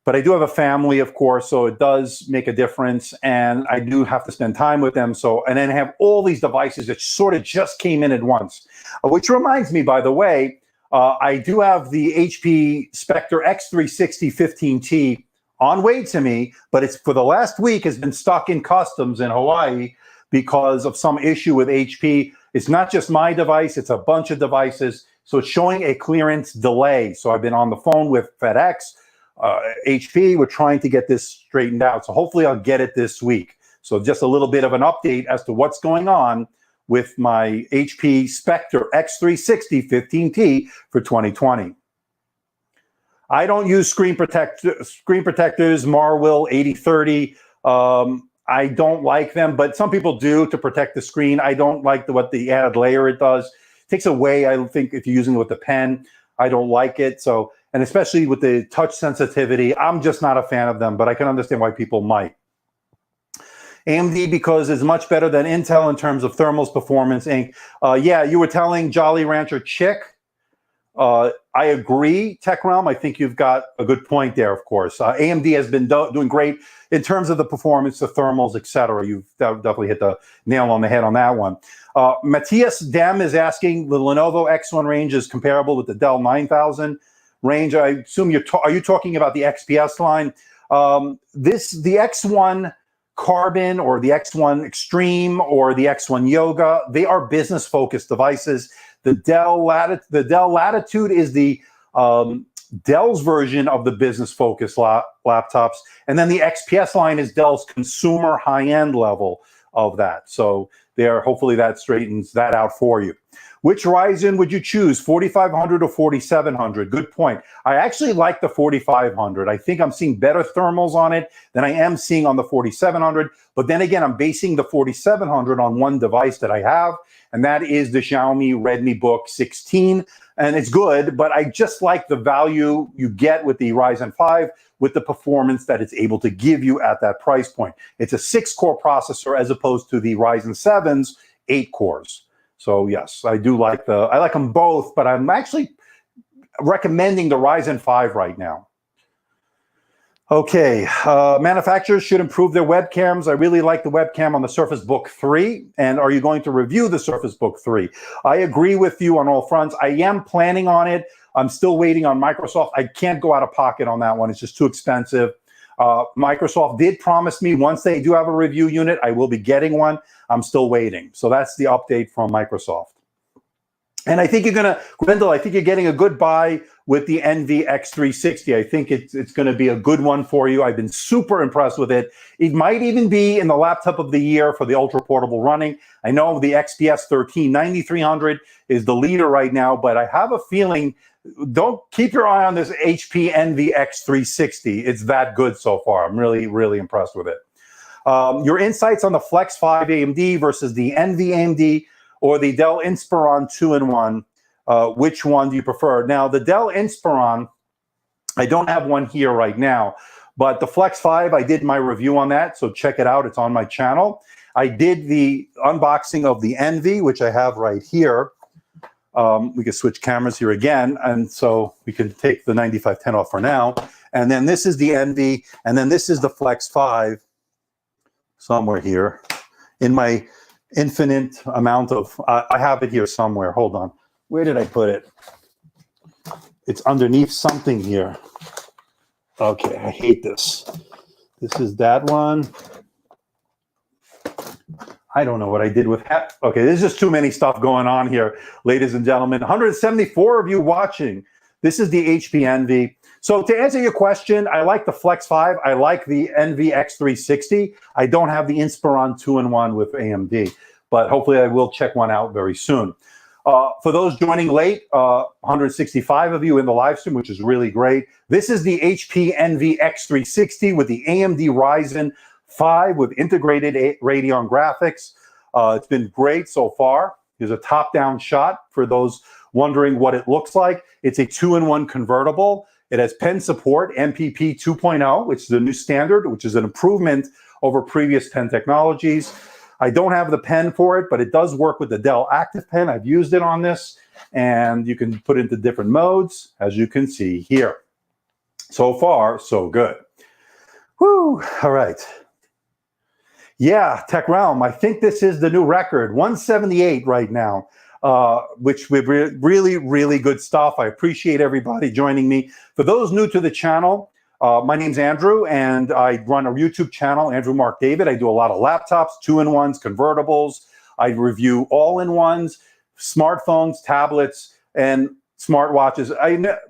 But I do have a family, of course, so it does make a difference, and I do have to spend time with them. So, and then have all these devices that sort of just came in at once. Which reminds me, by the way, I do have the HP Spectre X360 15T on way to me, but it's for the last week has been stuck in customs in Hawaii because of some issue with HP. It's not just my device, it's a bunch of devices. So it's showing a clearance delay. So I've been on the phone with FedEx, HP. We're trying to get this straightened out. So hopefully I'll get it this week. So just a little bit of an update as to what's going on with my HP Spectre X360 15T for 2020. I don't use screen protectors, Marwell 8030. I don't like them, but some people do to protect the screen. I don't like what the added layer it does. It takes away, I think, if you're using it with the pen, I don't like it. So, and especially with the touch sensitivity, I'm just not a fan of them, but I can understand why people might. AMD, because it's much better than Intel in terms of thermals, performance, ink. Yeah, you were telling Jolly Rancher Chick. I agree, Tech Realm. I think you've got a good point there, of course. AMD has been doing great in terms of the performance, the thermals, etc. You've definitely hit the nail on the head on that one. Matthias Dem is asking, the Lenovo X1 range is comparable with the Dell 9000 range. I assume are you talking about the XPS line? The X1 Carbon or the X1 Extreme or the X1 Yoga, they are business-focused devices. The Dell Latitude is the Dell's version of the business-focused laptops. And then the XPS line is Dell's consumer high-end level of that. So hopefully that straightens that out for you. Which Ryzen would you choose, 4500 or 4700? Good point. I actually like the 4500. I think I'm seeing better thermals on it than I am seeing on the 4700. But then again, I'm basing the 4700 on one device that I have, and that is the Xiaomi Redmi Book 16. And it's good, but I just like the value you get with the Ryzen 5 with the performance that it's able to give you at that price point. It's a 6-core processor as opposed to the Ryzen 7's 8 cores. So yes, I like them both, but I'm actually recommending the Ryzen 5 right now. Okay, manufacturers should improve their webcams. I really like the webcam on the Surface Book 3. And are you going to review the Surface Book 3? I agree with you on all fronts. I am planning on it. I'm still waiting on Microsoft. I can't go out of pocket on that one. It's just too expensive. Microsoft did promise me once they do have a review unit, I will be getting one. I'm still waiting. So that's the update from Microsoft. And I think Grendel, I think you're getting a good buy with the Envy X360. I think it's going to be a good one for you. I've been super impressed with it. It might even be in the laptop of the year for the ultra portable running. I know the XPS 9300 is the leader right now, but I have a feeling, don't keep your eye on this HP Envy X360. It's that good so far. I'm really, really impressed with it. Your insights on the Flex 5 AMD versus the Envy AMD or the Dell Inspiron 2-in-1, which one do you prefer? Now, the Dell Inspiron, I don't have one here right now, but the Flex 5, I did my review on that, so check it out. It's on my channel. I did the unboxing of the Envy, which I have right here. We can switch cameras here again, and so we can take the 9510 off for now. And then this is the Envy, and then this is the Flex 5, somewhere here in my infinite amount of, I have it here somewhere. Hold on. Where did I put it? It's underneath something here. Okay, I hate this. This is that one. I don't know what I did with that. Okay, there's just too many stuff going on here, ladies and gentlemen. 174 of you watching. This is the HP Envy. So to answer your question, I like the Flex 5. I like the Envy X360. I don't have the Inspiron 2-in-1 with AMD, but hopefully I will check one out very soon. For those joining late, 165 of you in the live stream, which is really great. This is the HP Envy X360 with the AMD Ryzen 5 with integrated Radeon graphics. It's been great so far. Here's a top-down shot for those wondering what it looks like. It's a 2-in-1 convertible. It has pen support, MPP 2.0, which is the new standard, which is an improvement over previous pen technologies. I don't have the pen for it, but it does work with the Dell Active Pen. I've used it on this, and you can put it into different modes, as you can see here. So far, so good. Woo, all right. Yeah, Tech Realm, I think this is the new record, 178 right now, which we really, really good stuff. I appreciate everybody joining me. For those new to the channel, my name's Andrew, and I run a YouTube channel, Andrew Mark David. I do a lot of laptops, two-in-ones, convertibles. I review all-in-ones, smartphones, tablets, and smartwatches.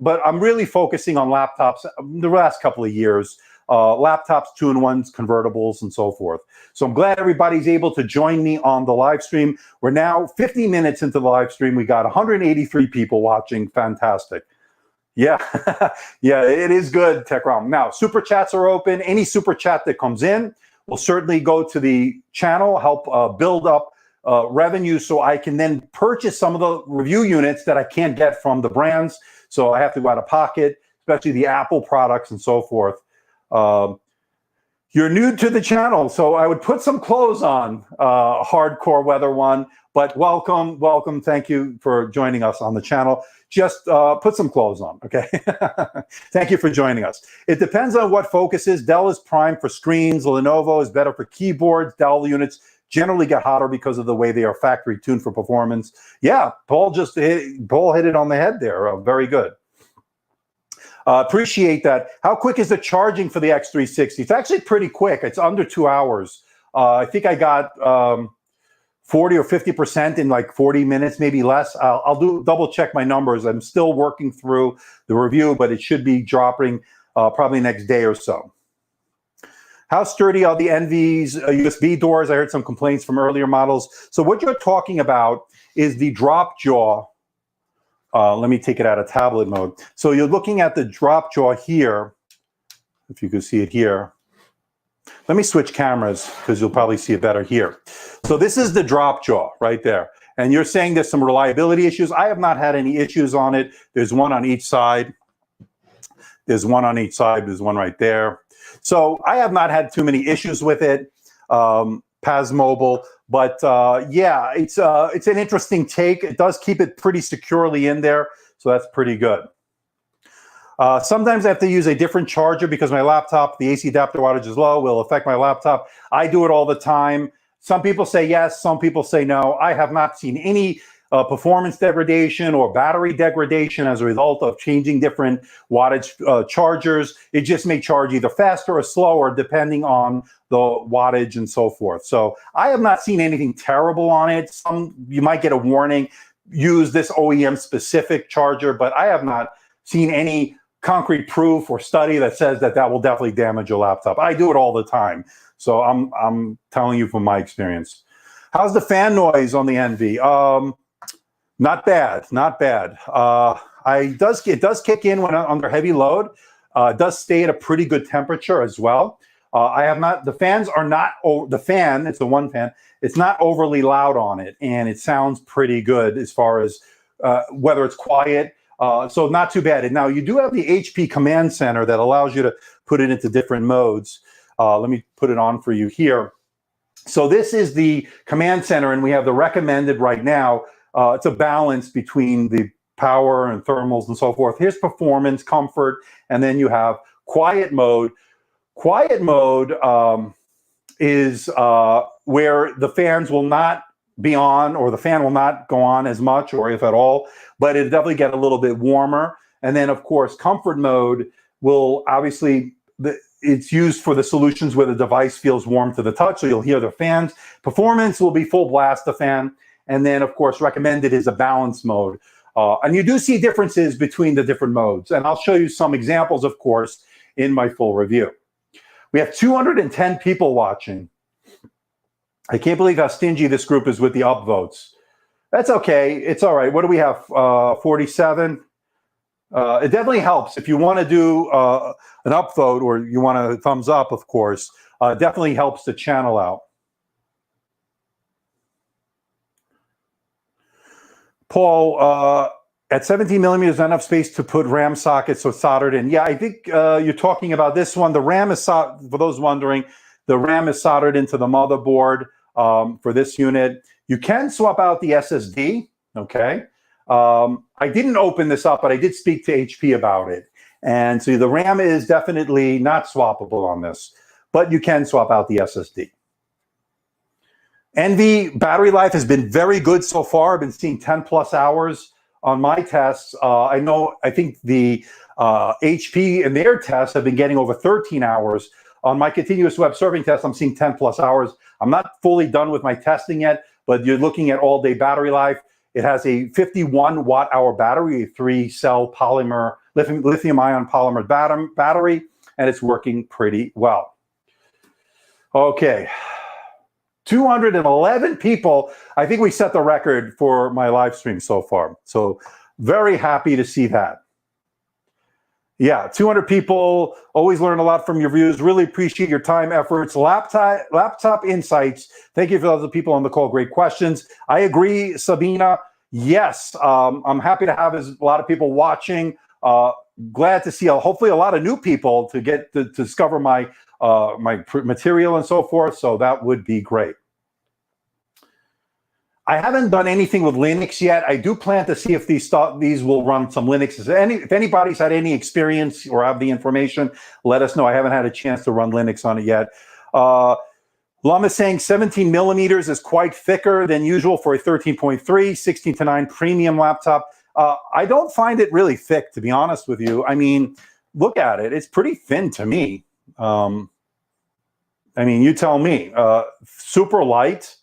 But I'm really focusing on laptops the last couple of years. Laptops, two-in-ones, convertibles, and so forth. So I'm glad everybody's able to join me on the live stream. We're now 50 minutes into the live stream. We got 183 people watching. Fantastic. Yeah, yeah, it is good, Tech Realm. Now, super chats are open. Any super chat that comes in will certainly go to the channel, help build up revenue so I can then purchase some of the review units that I can't get from the brands. So I have to go out of pocket, especially the Apple products and so forth. You're new to the channel, so I would put some clothes on, hardcore weather one, but welcome, welcome. Thank you for joining us on the channel. Just put some clothes on, okay? Thank you for joining us. It depends on what focus is. Dell is prime for screens. Lenovo is better for keyboards. Dell units generally get hotter because of the way they are factory tuned for performance. Yeah, Paul hit it on the head there. Very good. Appreciate that. How quick is the charging for the X360? It's actually pretty quick. It's under 2 hours. I think I got 40 or 50% in like 40 minutes, maybe less. I'll double check my numbers. I'm still working through the review, but it should be dropping probably next day or so. How sturdy are the Envy's USB doors? I heard some complaints from earlier models. So what you're talking about is the drop jaw. Let me take it out of tablet mode. So you're looking at the drop jaw here, if you can see it here. Let me switch cameras because you'll probably see it better here. So this is the drop jaw right there. And you're saying there's some reliability issues. I have not had any issues on it. There's one on each side. There's one on each side. There's one right there. So I have not had too many issues with it. Paz Mobile. But yeah, it's an interesting take. It does keep it pretty securely in there, so that's pretty good. Sometimes I have to use a different charger because my laptop, the AC adapter wattage is low, will affect my laptop. I do it all the time. Some people say yes, some people say no. I have not seen any performance degradation or battery degradation as a result of changing different wattage chargers. It just may charge either faster or slower depending on the wattage and so forth. So I have not seen anything terrible on it. You might get a warning, use this OEM specific charger, but I have not seen any concrete proof or study that says that will definitely damage your laptop. I do it all the time. So I'm telling you from my experience. How's the fan noise on the Envy? Not bad, not bad. It does kick in when under heavy load. It does stay at a pretty good temperature as well. The fans are not, it's the one fan, it's not overly loud on it, and it sounds pretty good as far as whether it's quiet. So not too bad. Now, you do have the HP Command Center that allows you to put it into different modes. Let me put it on for you here. So this is the Command Center, and we have the recommended right now. It's a balance between the power and thermals and so forth. Here's performance, comfort, and then you have quiet mode. Quiet mode is where the fans will not be on, or the fan will not go on as much, or if at all, but it'll definitely get a little bit warmer. And then, of course, comfort mode will obviously, it's used for the solutions where the device feels warm to the touch, so you'll hear the fans. Performance will be full blast the fan. And then, of course, recommended is a balance mode. And you do see differences between the different modes. And I'll show you some examples, of course, in my full review. We have 210 people watching. I can't believe how stingy this group is with the upvotes. That's okay. It's all right. What do we have? 47? It definitely helps. If you want to do an upvote, or you want a thumbs up, of course, definitely helps the channel out. Paul, at 17 millimeters, enough space to put RAM sockets so soldered in. Yeah, I think you're talking about this one. The RAM is, for those wondering, the RAM is soldered into the motherboard for this unit. You can swap out the SSD, okay? I didn't open this up, but I did speak to HP about it. And so the RAM is definitely not swappable on this, but you can swap out the SSD. Envy battery life has been very good so far. I've been seeing 10 plus hours on my tests. I think the HP and their tests have been getting over 13 hours. On my continuous web serving test, I'm seeing 10 plus hours. I'm not fully done with my testing yet, but you're looking at all day battery life. It has a 51 watt hour battery, a 3-cell polymer, lithium ion polymer battery, and it's working pretty well. Okay. 211 people. I think we set the record for my live stream so far. So very happy to see that. Yeah, 200 people. Always learn a lot from your views. Really appreciate your time, efforts. Laptop insights. Thank you for those people on the call. Great questions. I agree, Sabina. Yes, I'm happy to have a lot of people watching. Glad to see hopefully a lot of new people to get to discover my material and so forth. So that would be great. I haven't done anything with Linux yet. I do plan to see if these will run some Linux. If anybody's had any experience or have the information, let us know. I haven't had a chance to run Linux on it yet. Lum is saying 17 millimeters is quite thicker than usual for a 13.3, 16:9 premium laptop. I don't find it really thick, to be honest with you. I mean, look at it. It's pretty thin to me. I mean, you tell me. Super light.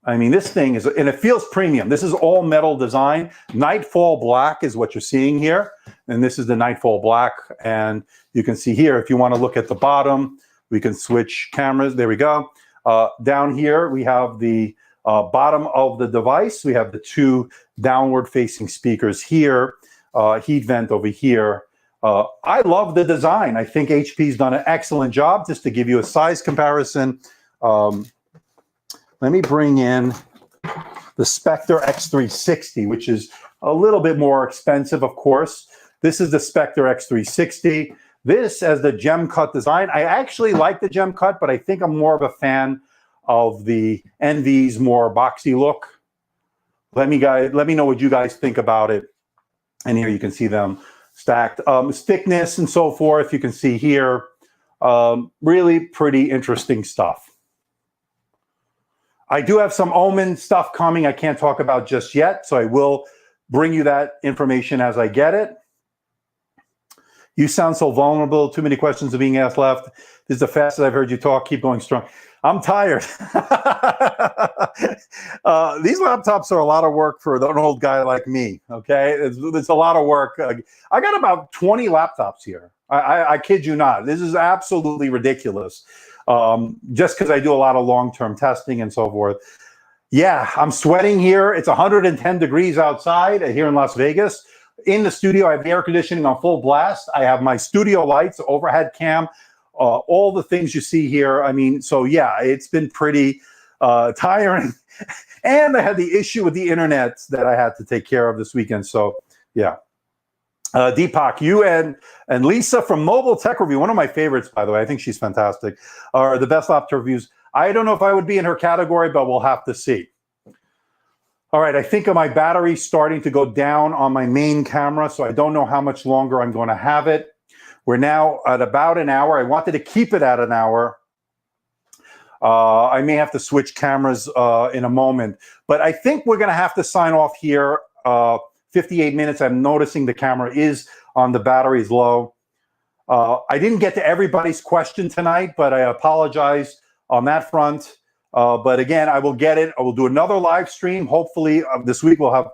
I mean, this thing is, and it feels premium. This is all metal design. Nightfall black is what you're seeing here. And this is the Nightfall black. And you can see here, if you want to look at the bottom, we can switch cameras. There we go. Down here, we have the bottom of the device. We have the two downward facing speakers here, heat vent over here. I love the design. I think HP's done an excellent job. Just to give you a size comparison, let me bring in the Spectre X360, which is a little bit more expensive, of course. This is the Spectre X360. This has the gem cut design. I actually like the gem cut, but I think I'm more of a fan of the Envy's more boxy look. Let me know what you guys think about it. And here you can see them stacked. Thickness and so forth, you can see here. Really pretty interesting stuff. I do have some Omen stuff coming I can't talk about just yet, so I will bring you that information as I get it. You sound so vulnerable. Too many questions are being asked left. This is the fastest I've heard you talk. Keep going strong. I'm tired. These laptops are a lot of work for an old guy like me, okay? It's a lot of work. I got about 20 laptops here. I kid you not. This is absolutely ridiculous. Just because I do a lot of long-term testing and so forth. Yeah, I'm sweating here. It's 110 degrees outside here in Las Vegas. In the studio, I have the air conditioning on full blast. I have my studio lights, overhead cam, all the things you see here. I mean, so yeah, it's been pretty tiring. And I had the issue with the internet that I had to take care of this weekend. So yeah. Deepak, you and Lisa from Mobile Tech Review, one of my favorites, by the way. I think she's fantastic. Are the best laptop reviews. I don't know if I would be in her category, but we'll have to see. All right, I think my battery's starting to go down on my main camera, so I don't know how much longer I'm going to have it. We're now at about an hour. I wanted to keep it at an hour. I may have to switch cameras in a moment, but I think we're going to have to sign off here. 58 minutes. I'm noticing the camera is on, the battery is low. I didn't get to everybody's question tonight, but I apologize on that front. But again, I will get it. I will do another live stream. Hopefully this week we'll have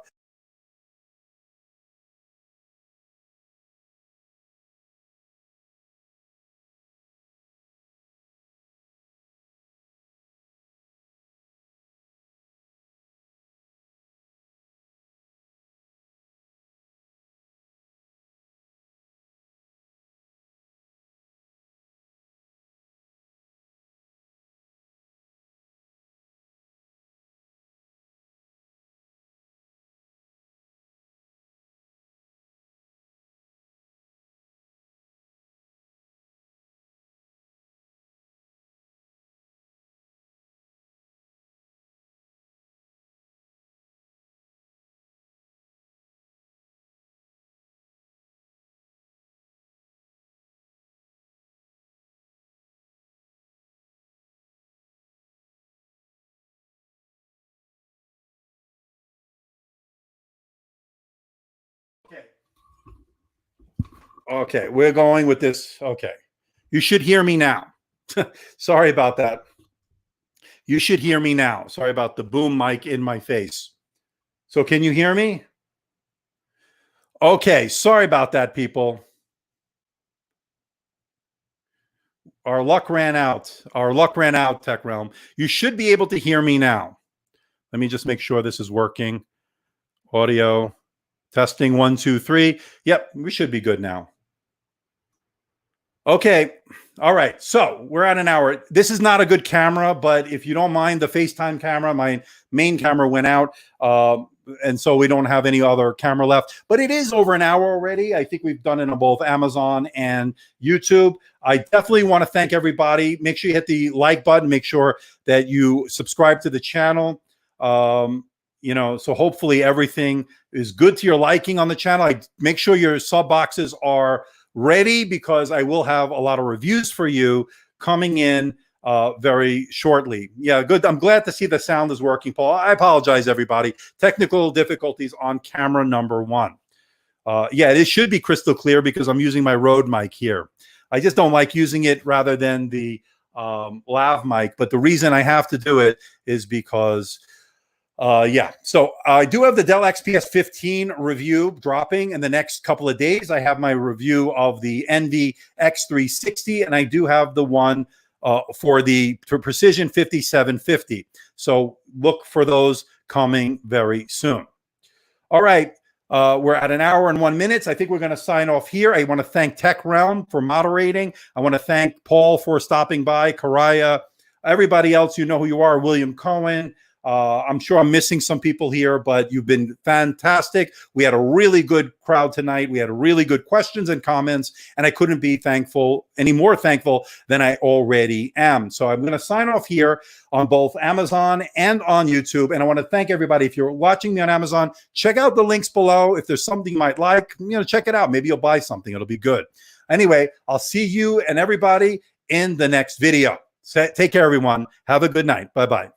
Okay, we're going with this. Okay. You should hear me now. Sorry about that. You should hear me now. Sorry about the boom mic in my face. So can you hear me? Okay, sorry about that, people. Our luck ran out. Our luck ran out, Tech Realm. You should be able to hear me now. Let me just make sure this is working. Audio. Testing 1, 2, 3. Yep, we should be good now. Okay. All right. So we're at an hour. This is not a good camera, but if you don't mind the FaceTime camera, my main camera went out. And so we don't have any other camera left. But it is over an hour already. I think we've done it on both Amazon and YouTube. I definitely want to thank everybody. Make sure you hit the like button. Make sure that you subscribe to the channel. So hopefully everything is good to your liking on the channel. Make sure your sub boxes are ready because I will have a lot of reviews for you coming in very shortly. Yeah, good. I'm glad to see the sound is working, Paul. I apologize, everybody. Technical difficulties on camera number 1. Yeah, it should be crystal clear because I'm using my Rode mic here. I just don't like using it rather than the lav mic. But the reason I have to do it is because so I do have the Dell XPS 15 review dropping in the next couple of days. I have my review of the Envy X360, and I do have the one for the Precision 5750. So look for those coming very soon. All right. We're at an hour and 1 minute. I think we're going to sign off here. I want to thank Tech Realm for moderating. I want to thank Paul for stopping by, Karaya, everybody else, you know who you are, William Cohen. I'm sure I'm missing some people here, but you've been fantastic. We had a really good crowd tonight. We had really good questions and comments, and I couldn't be any more thankful than I already am. So I'm going to sign off here on both Amazon and on YouTube. And I want to thank everybody. If you're watching me on Amazon, check out the links below. If there's something you might like, check it out. Maybe you'll buy something. It'll be good. Anyway, I'll see you and everybody in the next video. Take care, everyone. Have a good night. Bye-bye.